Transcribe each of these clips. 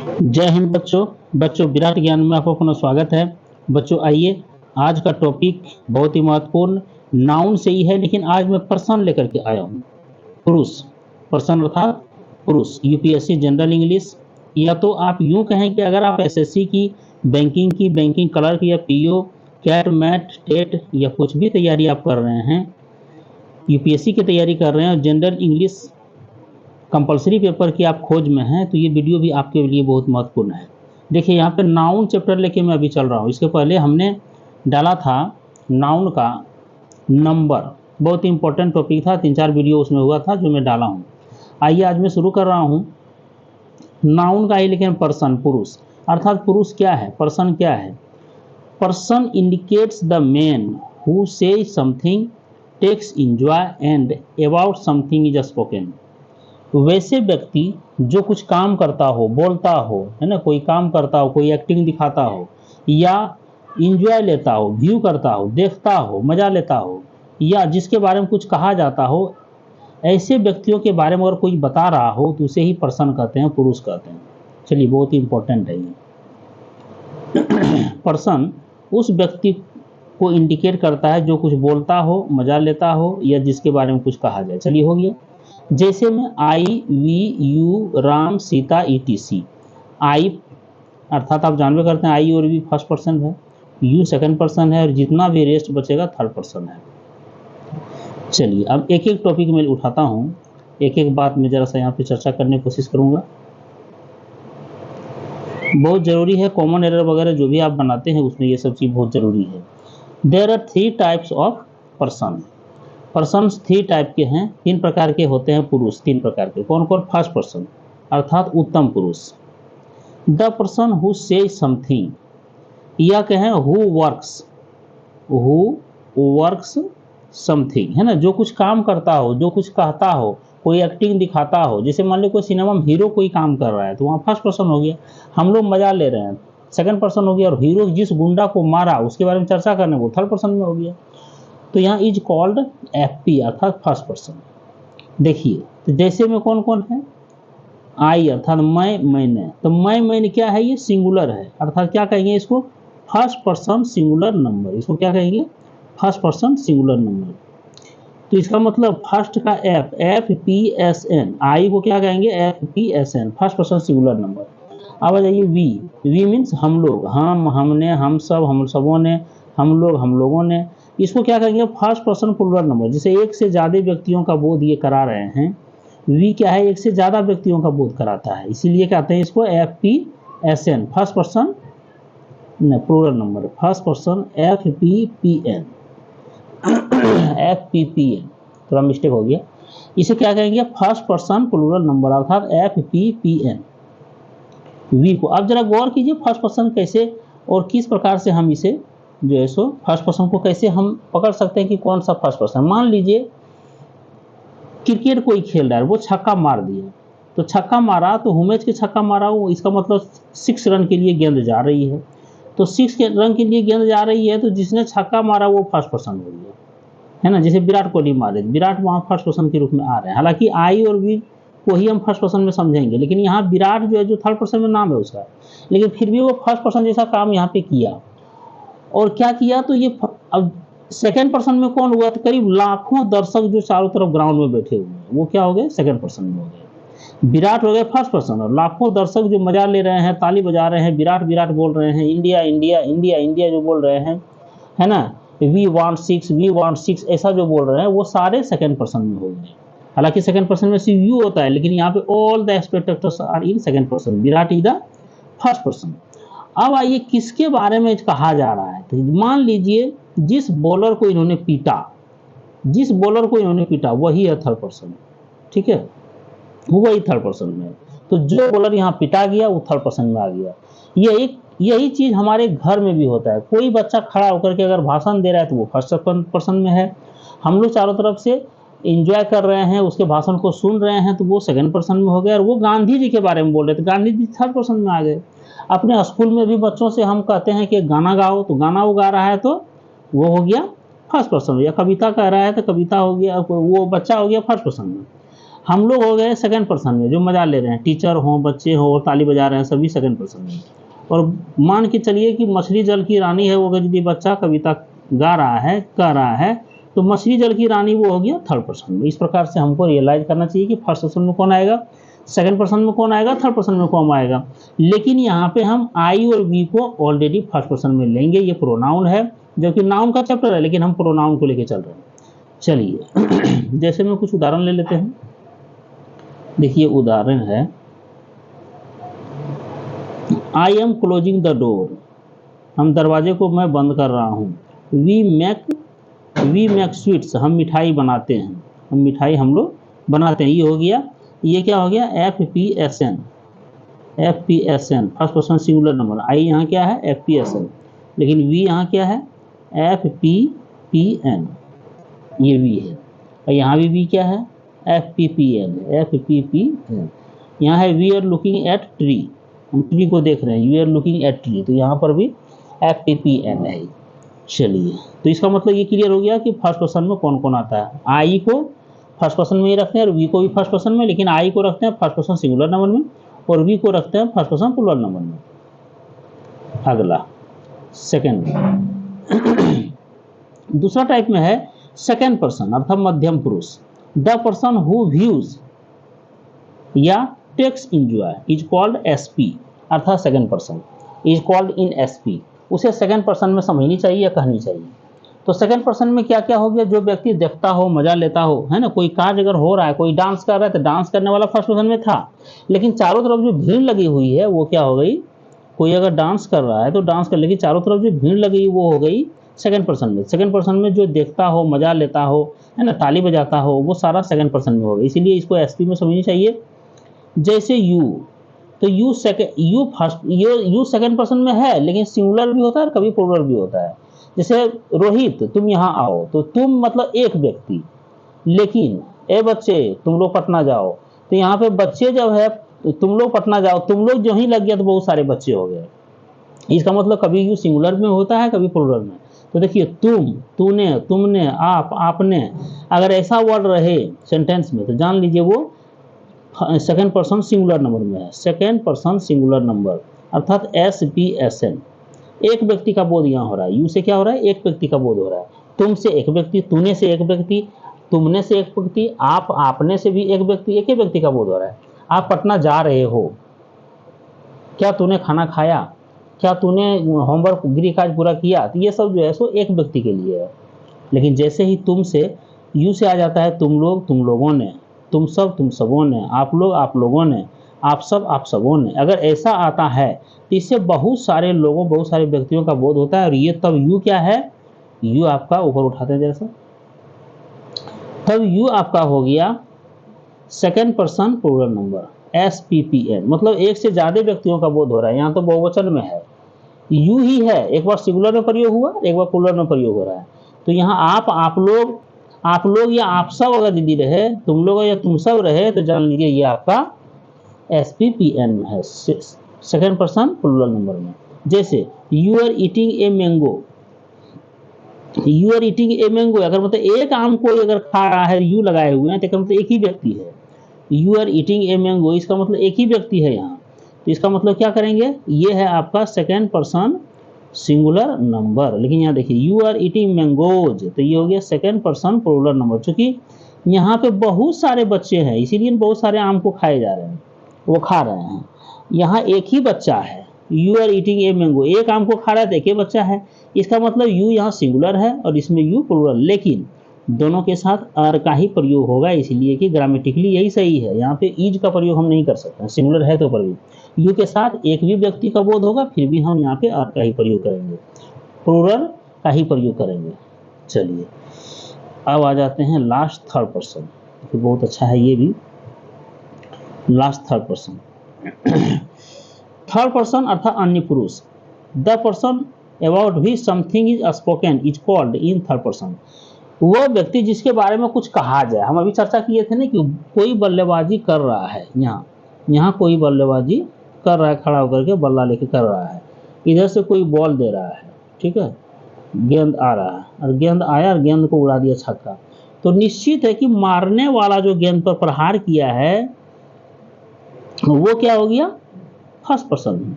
जय हिंद बच्चों। विराट ज्ञान में आपका पुनः स्वागत है। बच्चों आइए, आज का टॉपिक बहुत ही महत्वपूर्ण नाउन से ही है, लेकिन आज मैं पर्सन लेकर के आया हूँ। पुरुष, पर्सन अर्थात पुरुष। यूपीएससी जनरल इंग्लिश, या तो आप यूं कहें कि अगर आप एसएससी की, बैंकिंग क्लर्क या पीओ, कैट, मैट, टेट या कुछ भी तैयारी आप कर रहे हैं, यूपीएससी की तैयारी कर रहे हैं और जनरल इंग्लिश कंपलसरी पेपर की आप खोज में हैं, तो ये वीडियो भी आपके लिए बहुत महत्वपूर्ण है। देखिए यहाँ पे नाउन चैप्टर लेके मैं अभी चल रहा हूँ। इसके पहले हमने डाला था नाउन का नंबर, बहुत ही इंपॉर्टेंट टॉपिक था, 3-4 वीडियो उसमें हुआ था जो मैं डाला हूँ। आइए आज मैं शुरू कर रहा हूँ नाउन का ही, लेकिन पर्सन, पुरुष। अर्थात पुरुष क्या है, पर्सन क्या है। Person indicates the man who say something, takes enjoy and about something is spoken. वैसे व्यक्ति जो कुछ काम करता हो, बोलता हो, है ना, कोई काम करता हो, कोई एक्टिंग दिखाता हो, या इंजॉय लेता हो, व्यू करता हो, देखता हो, मजा लेता हो, या जिसके बारे में कुछ कहा जाता हो, ऐसे व्यक्तियों के बारे में अगर कोई बता रहा हो तो उसे ही पर्सन कहते हैं, पुरुष कहते हैं। चलिए, बहुत ही इंपॉर्टेंट है ये। पर्सन उस व्यक्ति को इंडिकेट करता है जो कुछ बोलता हो, मजा लेता हो, या जिसके बारे में कुछ कहा जाए। चलिए, हो गया। जैसे में I, we, you, Ram, Sita, ETC. I अर्थात आप जानवे करते हैं आई और वी फर्स्ट पर्सन है, यू सेकंड पर्सन है, और जितना भी रेस्ट बचेगा थर्ड पर्सन है। चलिए, अब एक एक टॉपिक में उठाता हूँ, एक एक बात में जरा सा यहाँ पे चर्चा करने की कोशिश करूँगा। बहुत ज़रूरी है, कॉमन एरर वगैरह जो भी आप बनाते हैं उसमें ये सब चीज़ बहुत ज़रूरी है। There are 3 types of person. Persons 3 type के हैं, 3 प्रकार के होते हैं पुरुष, 3 प्रकार के। कौन कौन? फर्स्ट पर्सन अर्थात उत्तम पुरुष, the person who say something, या कहें हु वर्क्स समथिंग, है ना, जो कुछ काम करता हो, जो कुछ कहता हो, कोई एक्टिंग दिखाता हो। जैसे मान लो कोई सिनेमा में हीरो कोई काम कर रहा है तो वहाँ फर्स्ट पर्सन हो गया, हम लोग मजा ले रहे हैं, सेकंड पर्सन हो गया, और हीरो जिस गुंडा को मारा उसके बारे में चर्चा करने वो थर्ड पर्सन में हो गया। तो यहाँ इज कॉल्ड एफपी अर्थात फर्स्ट पर्सन। देखिए, तो जैसे में कौन कौन है? आई अर्थात मैं, मैंने। तो मैंने क्या है? ये सिंगुलर है, अर्थात क्या कहेंगे इसको? First person singular number. इसको क्या कहेंगे? First person singular number. तो इसका मतलब फर्स्ट का F P S N, I को क्या कहेंगे? F P S N, first person singular number. अब आ जाइए वी मीन्स हम लोग, हम, हमने, हम सब, हम सबों ने, हम लोग, हम लोगों ने। इसको क्या कहेंगे? First person plural number. जैसे एक से ज़्यादा व्यक्तियों का बोध ये करा रहे हैं, वी क्या है? एक से ज़्यादा व्यक्तियों का बोध कराता है, इसीलिए कहते हैं इसको F P S N, first person plural number, first person F P P N, F P P N, थोड़ा मिस्टेक हो गया। इसे क्या कहेंगे? फर्स्ट पर्सन प्लूरल नंबर अर्थात F P P N, we को। अब जरा गौर कीजिए, फर्स्ट पर्सन कैसे और किस प्रकार से हम इसे जो है सो फर्स्ट पर्सन को कैसे हम पकड़ सकते हैं कि कौन सा फर्स्ट पर्सन। मान लीजिए क्रिकेट कोई खेल रहा है, वो छक्का मार दिया, तो छक्का मारा तो हुमेज के छक्का मारा, वो इसका मतलब 6 रन के लिए गेंद जा रही है। तो 6 रन के लिए गेंद जा रही है, तो जिसने छक्का मारा वो फर्स्ट पर्सन हो गया, है ना। जैसे विराट कोहली मारे, विराट वहाँ फर्स्ट पर्सन के रूप में आ रहे हैं। हालांकि आई और वी को ही हम फर्स्ट पर्सन में समझेंगे, लेकिन यहाँ विराट जो है जो थर्ड पर्सन में नाम है उसका, लेकिन फिर भी वो फर्स्ट पर्सन जैसा काम यहाँ पे किया। और क्या किया? तो ये अब सेकंड पर्सन में कौन हुआ? तो करीब लाखों दर्शक जो चारों तरफ ग्राउंड में बैठे हुए हैं वो क्या हो गए? सेकंड पर्सन में हो गए। विराट हो गए फर्स्ट पर्सन, और लाखों दर्शक जो मजा ले रहे हैं, ताली बजा रहे हैं, विराट विराट बोल रहे हैं, इंडिया इंडिया इंडिया इंडिया जो बोल रहे हैं, है ना, वी वांट 6 ऐसा जो बोल रहे हैं, वो सारे सेकंड पर्सन में हो गए। हालांकि सेकंड पर्सन में सिर्फ यू होता है, लेकिन यहाँ पे all the spectators are in second person, Virat is the first person. अब आइए, किसके बारे में कहा जा रहा है? तो मान लीजिए जिस बॉलर को इन्होंने पीटा, वही है थर्ड पर्सन, ठीक है, वही थर्ड पर्सन में। तो जो बॉलर यहाँ पिटा गया वो थर्ड पर्सन में आ गया। यही चीज हमारे घर में भी होता है। कोई बच्चा खड़ा होकर के अगर भाषण दे रहा है तो वो फर्स्ट पर्सन में है, हम लोग चारों तरफ से एंजॉय कर रहे हैं, उसके भाषण को सुन रहे हैं, तो वो सेकंड पर्सन में हो गया। और वो गांधी जी के बारे में बोल रहे थे, गांधी जी थर्ड पर्सन में आ गए। अपने स्कूल में भी बच्चों से हम कहते हैं कि गाना गाओ, तो गाना वो गा रहा है तो वो हो गया फर्स्ट पर्सन। या कविता कह रहा है तो कविता हो गया, वो बच्चा हो गया फर्स्ट पर्सन में। हम लोग हो गए सेकंड पर्सन में जो मजा ले रहे हैं, टीचर हो, बच्चे हो, और ताली बजा रहे हैं, सभी सेकंड पर्सन में। और मान के चलिए कि मछली जल की रानी है, वो अगर यदि बच्चा कविता गा रहा है, कह रहा है, तो मछली जल की रानी वो हो गया थर्ड पर्सन में। इस प्रकार से हमको रियलाइज करना चाहिए कि फर्स्ट पर्सन में कौन आएगा, सेकंड पर्सन में कौन आएगा, थर्ड पर्सन में कौन आएगा। लेकिन यहाँ पे हम आई और वी को ऑलरेडी फर्स्ट पर्सन में लेंगे। ये प्रोनाउन है, जो कि नाउन का चैप्टर है, लेकिन हम प्रोनाउन को लेके चल रहे हैं। चलिए जैसे में कुछ उदाहरण ले लेते हैं। देखिए उदाहरण है, I am closing the door, हम दरवाजे को मैं बंद कर रहा हूँ। वी मेक स्वीट्स, हम मिठाई बनाते हैं, हम मिठाई हम लोग बनाते हैं। ये हो गया, ये क्या हो गया, FPSN, first person singular number. I यहाँ क्या है, FPSN, लेकिन वी यहाँ क्या है, FPPN, ये वी है। और यहाँ भी वी क्या है, FPPN। यहाँ है we are looking at tree, हम ट्री को देख रहे हैं, you are looking at tree, तो यहाँ पर भी FPPN है। चलिए, तो इसका मतलब ये क्लियर हो गया कि फर्स्ट पर्सन में कौन कौन आता है। आई को फर्स्ट पर्सन में ही रखते हैं और वी को भी फर्स्ट पर्सन में, लेकिन आई को रखते हैं फर्स्ट पर्सन सिंगुलर नंबर में और वी को रखते हैं फर्स्ट पर्सन प्लूरल नंबर में। अगला सेकंड दूसरा टाइप में है सेकंड पर्सन अर्थात मध्यम पुरुष। द पर्सन हु व्यूज या takes enjoy is called SP, अर्थात second person is called in SP। उसे सेकंड पर्सन में समझनी चाहिए या कहनी चाहिए। तो सेकंड पर्सन में क्या क्या हो गया, जो व्यक्ति देखता हो, मजा लेता हो, है ना, कोई कार्य अगर हो रहा है, कोई डांस कर रहा है तो डांस करने वाला फर्स्ट पर्सन में था, लेकिन चारों तरफ जो भीड़ लगी हुई है वो क्या हो गई, कोई अगर डांस कर रहा है तो डांस कर, लेकिन चारों तरफ जो भीड़ लगी वो हो गई सेकंड पर्सन में। सेकंड पर्सन में जो देखता हो, मजा लेता हो, है ना, ताली बजाता हो, वो सारा सेकंड पर्सन में हो गया, इसीलिए इसको SP में समझनी चाहिए। जैसे यू, तो यू सेकंड पर्सन में है, लेकिन सिंगुलर भी होता है और कभी प्लूरल भी होता है। जैसे रोहित तुम यहाँ आओ, तो तुम मतलब एक व्यक्ति, लेकिन ए बच्चे तुम लोग पटना जाओ, तो यहाँ पे बच्चे जब है तुम लोग पटना जाओ, तुम लोग जो ही लग गया तो बहुत सारे बच्चे हो गए। इसका मतलब कभी यू सिंगुलर में होता है, कभी प्लूरल में। तो देखिए तुम, तूने, तुमने, आप, आपने, अगर ऐसा वर्ड रहे सेंटेंस में तो जान लीजिए वो सेकंड पर्सन सिंगुलर नंबर में है। सेकंड पर्सन सिंगुलर नंबर अर्थात SPSN। एक व्यक्ति का बोध यहाँ हो रहा है, यू से क्या हो रहा है, एक व्यक्ति का बोध हो रहा है। तुम से एक व्यक्ति, तूने से एक व्यक्ति, तुमने से एक व्यक्ति, आप, आपने से भी एक व्यक्ति, एक ही व्यक्ति का बोध हो रहा है। आप पटना जा रहे हो, क्या तूने खाना खाया, क्या तूने होमवर्क गृह कार्य पूरा किया, तो ये सब जो है सो एक व्यक्ति के लिए है। लेकिन जैसे ही तुम से यू से आ जाता है तुम लोग, तुम लोगों ने, तुम सब, तुम सबों ने, आप लोग, आप लोगों ने, आप सब, आप सबों ने, अगर ऐसा आता है तो इससे बहुत सारे लोगों, बहुत सारे व्यक्तियों का बोध होता है। और ये तब यू क्या है, यू आपका ऊपर उठाते हैं जैसा, तब यू आपका हो गया second person plural number SPPN, मतलब एक से ज्यादा व्यक्तियों का बोध हो रहा है। यहाँ तो बहुवचन में है, यू ही है, एक बार सिंगुलर में प्रयोग हुआ, एक बार प्लूरल में प्रयोग हो रहा है। तो यहाँ आप लोग या आप सब अगर दीदी रहे, तुम लोग या तुम सब रहे, तो जान लीजिए ये आपका SPPN में है, सेकंड पर्सन प्लूरल नंबर में। जैसे you are eating a mango, you are eating a mango, अगर मतलब एक आम को अगर खा रहा है, यू लगाए हुए हैं, तो मतलब एक ही व्यक्ति है। You are eating a mango, इसका मतलब एक ही व्यक्ति है यहाँ, तो इसका मतलब क्या करेंगे, ये है आपका सेकंड पर्सन सिंगुलर नंबर। लेकिन यहाँ देखिए यू आर ईटिंग मैंगोज, तो ये हो गया सेकंड पर्सन प्लूरल नंबर। चूंकि यहाँ पे बहुत सारे बच्चे हैं, इसीलिए बहुत सारे आम को खाए जा रहे हैं, वो खा रहे हैं। यहाँ एक ही बच्चा है, you are eating a mango, एक आम को खा रहा है तो एक ही बच्चा है, इसका मतलब यू यहाँ सिंगुलर है और इसमें यू प्लूरल, लेकिन दोनों के साथ आर का ही प्रयोग होगा, इसलिए कि ग्रामेटिकली यही सही है। यहाँ पे इज का प्रयोग हम नहीं कर सकते, सिंगुलर है तो पर भी यू के साथ एक भी व्यक्ति का बोध होगा, फिर भी हम यहाँ पे आर का ही प्रयोग करेंगे, प्लूरल का ही प्रयोग करेंगे। चलिए अब आ जाते हैं लास्ट थर्ड पर्सन, तो बहुत अच्छा है ये भी, last third person. Third person अर्थात अन्य पुरुष। द पर्सन अबाउट भी something is spoken is called in third person, वह व्यक्ति जिसके बारे में कुछ कहा जाए। हम अभी चर्चा किए थे ना कि कोई बल्लेबाजी कर रहा है, यहाँ कोई बल्लेबाजी कर रहा है, खड़ा होकर के बल्ला लेके कर रहा है, इधर से कोई बॉल दे रहा है, ठीक है, गेंद आ रहा है और गेंद आया और गेंद को उड़ा दिया छक्का, तो निश्चित है कि मारने वाला जो गेंद पर प्रहार किया है वो क्या हो गया, फर्स्ट पर्सन में।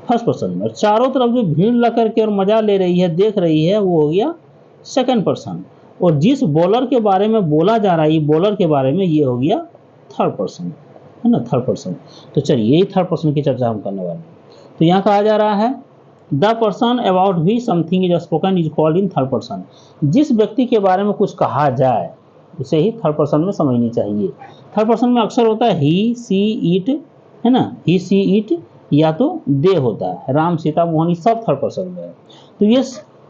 फर्स्ट पर्सन में। और चारों तरफ जो भीड़ लग करके और मजा ले रही है, देख रही है, वो हो गया सेकंड पर्सन। और जिस बॉलर के बारे में बोला जा रहा है, बॉलर के बारे में, ये हो गया थर्ड पर्सन, है ना, थर्ड पर्सन। तो चलिए यही थर्ड पर्सन की चर्चा हम करने वाले हैं। तो यहाँ कहा जा रहा है द पर्सन अबाउट भी something is spoken is called in third person. जिस व्यक्ति के बारे में कुछ कहा जाए उसे ही थर्ड पर्सन में समझनी चाहिए। थर्ड पर्सन में अक्सर होता है ही, सी, इट, है ना, ही, सी, इट, या तो दे होता है। राम, सीता, मोहन, सब थर्ड पर्सन में है। तो ये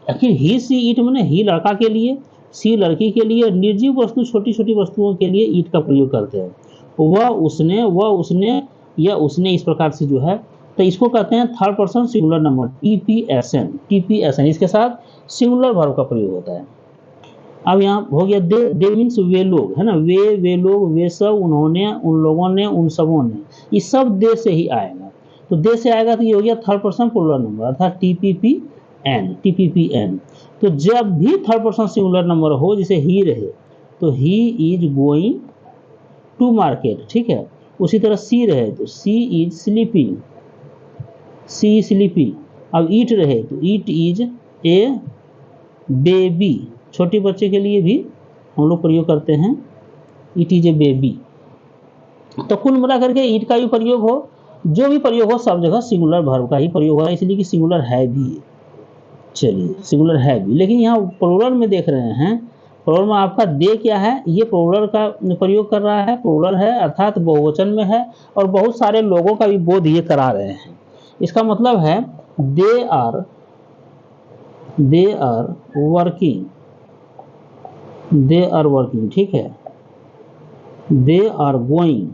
आखिर ही, सी, इट मैंने ही लड़का के लिए, सी लड़की के लिए, निर्जीव वस्तु छोटी छोटी वस्तुओं के लिए ईट का प्रयोग करते हैं। वह, उसने या उसने, इस प्रकार से जो है, तो इसको कहते हैं थर्ड पर्सन सिंगुलर नंबर, टीपीएसएन। टीपीएसएन, इसके साथ सिंगुलर वर्ब का प्रयोग होता है। अब यहाँ हो गया दे मीन्स वे लोग, है ना, वे लोग, वे सब, उन्होंने, उन लोगों ने, उन सबों ने, ये सब दे से ही आएगा। तो दे से आएगा तो ये हो गया थर्ड पर्सन प्लूरल नंबर, अर्थात टीपीपीएन, टीपीपीएन। तो जब भी थर्ड पर्सन सिंगुलर नंबर हो, जैसे ही रहे तो he is going to market, ठीक है। उसी तरह सी रहे तो she is sleeping, she sleeping. अब ईट रहे तो ईट इज ए बेबी, छोटे बच्चे के लिए भी हम लोग प्रयोग करते हैं, इट इज ए बेबी। तो कुल मिला करके ईट का भी प्रयोग हो, जो भी प्रयोग हो, सब जगह सिंगुलर वर्ब का ही प्रयोग हो, इसलिए कि सिंगुलर है भी। चलिए सिंगुलर है भी, लेकिन यहाँ प्लूरल में देख रहे हैं, प्लूरल में आपका दे क्या है, ये प्लूरल का प्रयोग कर रहा है, प्लूरल है अर्थात बहुवचन में है, और बहुत सारे लोगों का भी बोध ये करा रहे हैं। इसका मतलब है they are working, they are working, ठीक है, they are going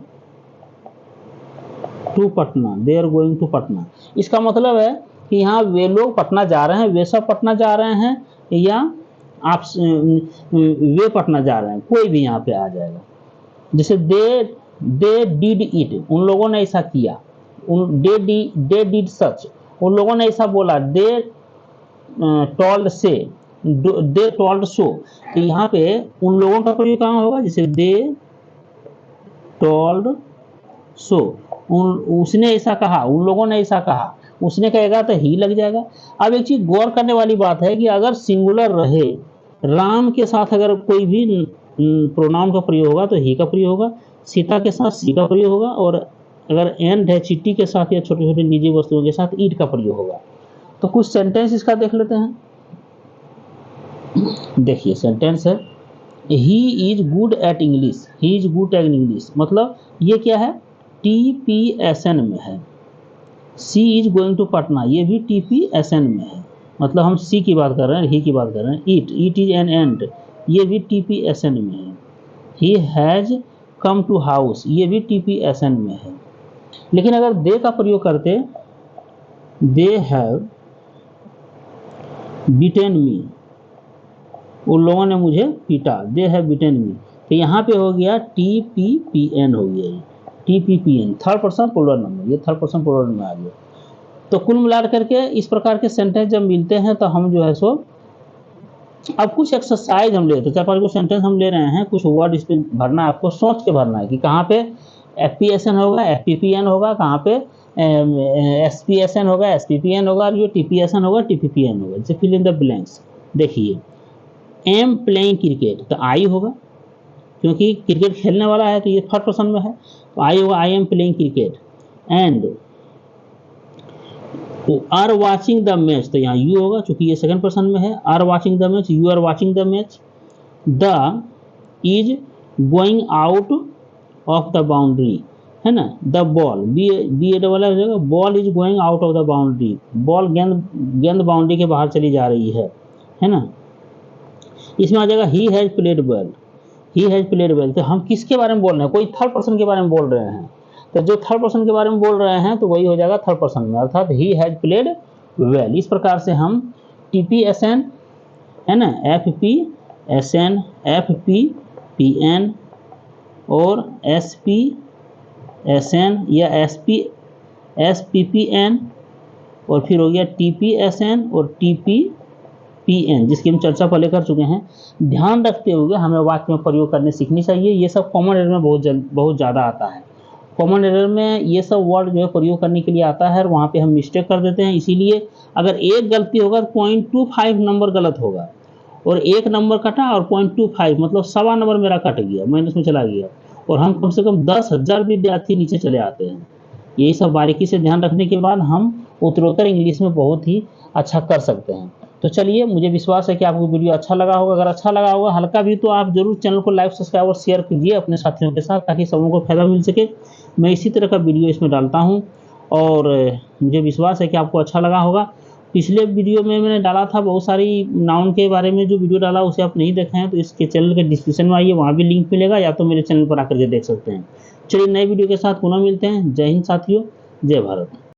to Patna, they are going to Patna. इसका मतलब है कि यहाँ वे लोग पटना जा रहे हैं, वे सब पटना जा रहे हैं, या आप वे पटना जा रहे हैं, कोई भी यहाँ पे आ जाएगा। जैसे दे डिड इट, उन लोगों ने ऐसा किया, दे डिड सच, उन लोगों ने ऐसा बोला, दे टोल्ड से, दे टोल्ड सो। तो यहाँ पे उन लोगों का प्रयोग कहाँ होगा, जैसे दे टोल्ड सो, उसने ऐसा कहा, उन लोगों ने ऐसा कहा, उसने कहेगा तो ही लग जाएगा। अब एक चीज गौर करने वाली बात है कि अगर सिंगुलर रहे, राम के साथ अगर कोई भी प्रोनाउन का प्रयोग होगा तो ही का प्रयोग होगा, सीता के साथ सी का प्रयोग होगा, और अगर एंड है चिट्टी के साथ या छोटे छोटे निजी वस्तुओं के साथ ईट का प्रयोग होगा। तो कुछ सेंटेंस इसका देख लेते हैं। देखिए सेंटेंस है he is good at English, he is good at English, मतलब ये क्या है, टीपीएसएन में है। सी इज गोइंग टू पटना, ये भी टीपीएसएन में है, मतलब हम सी की बात कर रहे हैं, ही की बात कर रहे हैं। इट इज एन एंड, ये भी टीपीएसएन में है। He has come to house, ये भी टीपीएसएन में है। लेकिन अगर दे का प्रयोग करते, दे हैव बीटेन मी, उन लोगों ने मुझे पीटा, दे हैव बीटेन मी, तो यहाँ पे हो गया टीपीपीएन हो गया, टीपीपीएन, थर्ड पर्सन प्लूरल नंबर, ये थर्ड पर्सन प्लूरल में आ गया। तो कुल मिलाकर करके इस प्रकार के सेंटेंस जब मिलते हैं तो हम जो है सो अब कुछ एक्सरसाइज हम लेते हैं, 4-5 कुछ सेंटेंस हम ले रहे हैं, कुछ वर्ड इस पर भरना है, आपको सोच के भरना है कि कहाँ पे एफपीएसएन होगा, एफपीपीएन होगा, कहाँ पे एसपीएसएन होगा, एसपीपीएन होगा, और जो टीपीएसएन होगा, टीपीपीएन होगा। जैसे फिल इन द ब्लैंक्स, देखिए एम प्लेइंग क्रिकेट, तो आई होगा क्योंकि क्रिकेट खेलने वाला है, तो ये थर्ड पर्सन में है, तो आई होगा, I am playing cricket. And are watching the match, तो यहाँ यू होगा क्योंकि ये सेकंड पर्सन में है, are watching the match, you are watching the match. The is going out of the boundary, है ना, द बॉल, बी ए डबल हो जाएगा, ball is going out of the boundary, ball गेंद बाउंड्री के बाहर चली जा रही है ना। इसमें आ जाएगा he has played well, he has played well, तो हम किसके बारे में बोल रहे हैं, कोई थर्ड पर्सन के बारे में बोल रहे हैं, तो जो थर्ड पर्सन के बारे में बोल रहे हैं तो वही हो जाएगा थर्ड पर्सन में, अर्थात ही हैज प्लेड वेल। इस प्रकार से हम टीपीएसएन, है ना, एफपीएसएन, एफपीपीएन और एसपीएसएन या एसपीपीएन, और फिर हो गया टीपीएसएन और टीपीएसएन, PN, जिसकी हम चर्चा पहले कर चुके हैं, ध्यान रखते हुए हमें वाक्य में प्रयोग करने सीखनी चाहिए। ये सब कॉमन एरर में बहुत ज़्यादा आता है। कॉमन एरर में ये सब वर्ड जो है प्रयोग करने के लिए आता है और वहाँ पे हम मिस्टेक कर देते हैं। इसीलिए अगर एक गलती होगा तो 0.25 नंबर गलत होगा, और एक नंबर कटा और 0.25 मतलब सवा नंबर मेरा कट गया, माइनस में चला गया, और हम कम से कम 10,000 विद्यार्थी नीचे चले आते हैं। यही सब बारीकी से ध्यान रखने के बाद हम उत्तरोत्तर इंग्लिश में बहुत ही अच्छा कर सकते हैं। तो चलिए, मुझे विश्वास है कि आपको वीडियो अच्छा लगा होगा। अगर अच्छा लगा होगा हल्का भी, तो आप जरूर चैनल को लाइक, सब्सक्राइब और शेयर कीजिए अपने साथियों के साथ, ताकि सबों को फायदा मिल सके। मैं इसी तरह का वीडियो इसमें डालता हूँ और मुझे विश्वास है कि आपको अच्छा लगा होगा। पिछले वीडियो में मैंने डाला था बहुत सारी नाउन के बारे में, जो वीडियो डाला उसे आप नहीं देखे हैं तो इसके चैनल के डिस्क्रिप्शन में आइए, वहाँ भी लिंक मिलेगा, या तो मेरे चैनल पर आकर के देख सकते हैं। चलिए, नए वीडियो के साथ पुनः मिलते हैं। जय हिंद साथियों, जय भारत।